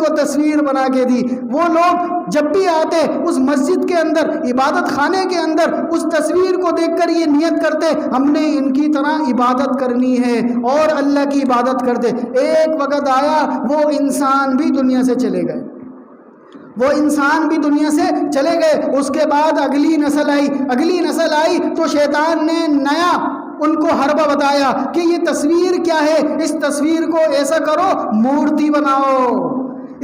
کو تصویر بنا کے دی۔ وہ لوگ جب بھی آتے اس مسجد کے اندر، عبادت خانے کے اندر، اس تصویر کو دیکھ کر یہ نیت کرتے ہم نے ان کی طرح عبادت کرنی ہے اور اللہ کی عبادت کرتے۔ ایک وقت آیا وہ انسان بھی دنیا سے چلے گئے، وہ انسان بھی دنیا سے چلے گئے۔ اس کے بعد اگلی نسل آئی تو شیطان نے نیا ان کو حربہ بتایا کہ یہ تصویر کیا ہے، اس تصویر کو ایسا کرو مورتی بناؤ،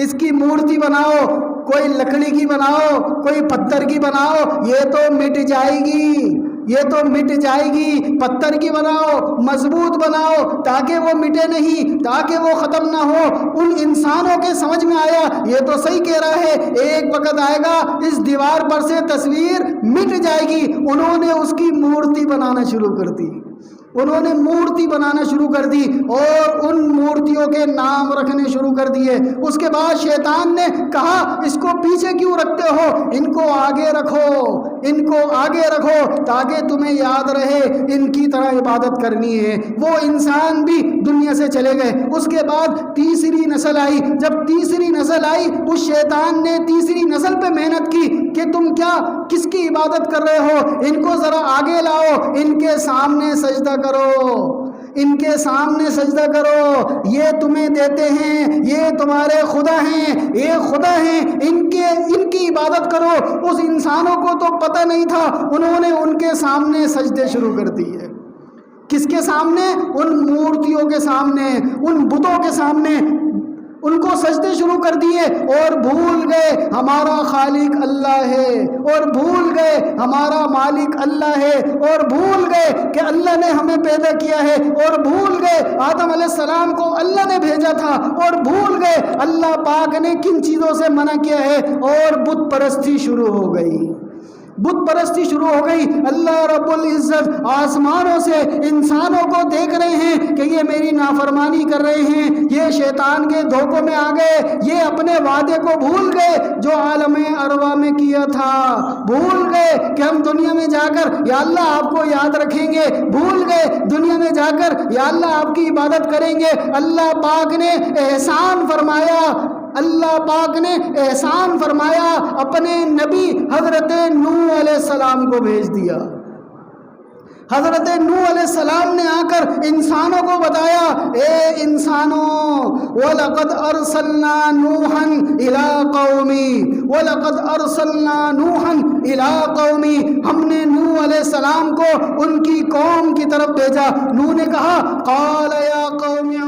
اس کی مورتی بناؤ، کوئی لکڑی کی بناؤ، کوئی پتھر کی بناؤ، یہ تو مٹ جائے گی، یہ تو مٹ جائے گی، پتھر کی بناؤ، مضبوط بناؤ تاکہ وہ مٹے نہیں، تاکہ وہ ختم نہ ہو۔ ان انسانوں کے سمجھ میں آیا یہ تو صحیح کہہ رہا ہے، ایک وقت آئے گا اس دیوار پر سے تصویر مٹ جائے گی۔ انہوں نے اس کی مورتی بنانا شروع کر دی، انہوں نے مورتی بنانا شروع کر دی اور ان مورتیوں کے نام رکھنے شروع کر دیے۔ اس کے بعد شیطان نے کہا اس کو پیچھے کیوں رکھتے ہو، ان کو آگے رکھو، ان کو آگے رکھو تاکہ تمہیں یاد رہے ان کی طرح عبادت کرنی ہے۔ وہ انسان بھی دنیا سے چلے گئے۔ اس کے بعد تیسری نسل آئی۔ جب تیسری نسل آئی اس شیطان نے تیسری نسل پہ محنت کی کہ تم کیا کس کی عبادت کر رہے ہو، ان کو ذرا آگے لاؤ، ان کے سامنے سجدہ کرو، ان کے سامنے سجدہ کرو، یہ تمہیں دیتے ہیں، یہ تمہارے خدا ہیں، یہ خدا ہیں، ان کی عبادت کرو۔ اس انسانوں کو تو پتہ نہیں تھا، انہوں نے ان کے سامنے سجدے شروع کر دیے۔ کس کے سامنے؟ ان مورتیوں کے سامنے، ان بتوں کے سامنے ان کو سجدے شروع کر دیے اور بھول گئے ہمارا خالق اللہ ہے، اور بھول گئے ہمارا مالک اللہ ہے، اور بھول گئے کہ اللہ نے ہمیں پیدا کیا ہے، اور بھول گئے آدم علیہ السلام کو اللہ نے بھیجا تھا، اور بھول گئے اللہ پاک نے کن چیزوں سے منع کیا ہے، اور بت پرستی شروع ہو گئی، بت پرستی شروع ہو گئی۔ اللہ رب العزت آسمانوں سے انسانوں کو دیکھ رہے ہیں کہ یہ میری نافرمانی کر رہے ہیں، یہ شیطان کے دھوکوں میں آ گئے، یہ اپنے وعدے کو بھول گئے جو عالم ارواح میں کیا تھا، بھول گئے کہ ہم دنیا میں جا کر یا اللہ آپ کو یاد رکھیں گے، بھول گئے دنیا میں جا کر یا اللہ آپ کی عبادت کریں گے۔ اللہ پاک نے احسان فرمایا، اللہ پاک نے احسان فرمایا، اپنے نبی حضرت نوح علیہ السلام کو بھیج دیا۔ حضرت نوح علیہ السلام نے آ کر انسانوں کو بتایا، اے انسانوں، وَلَقَدْ أَرْسَلْنَا نُوحًا إِلَىٰ قَوْمِهِ وَلَقَدْ أَرْسَلْنَا نُوحًا إِلَىٰ قَوْمِهِ، ہم نے نوح علیہ السلام کو ان کی قوم کی طرف بھیجا۔ نوح نے کہا قَالَ يَا قَوْمِ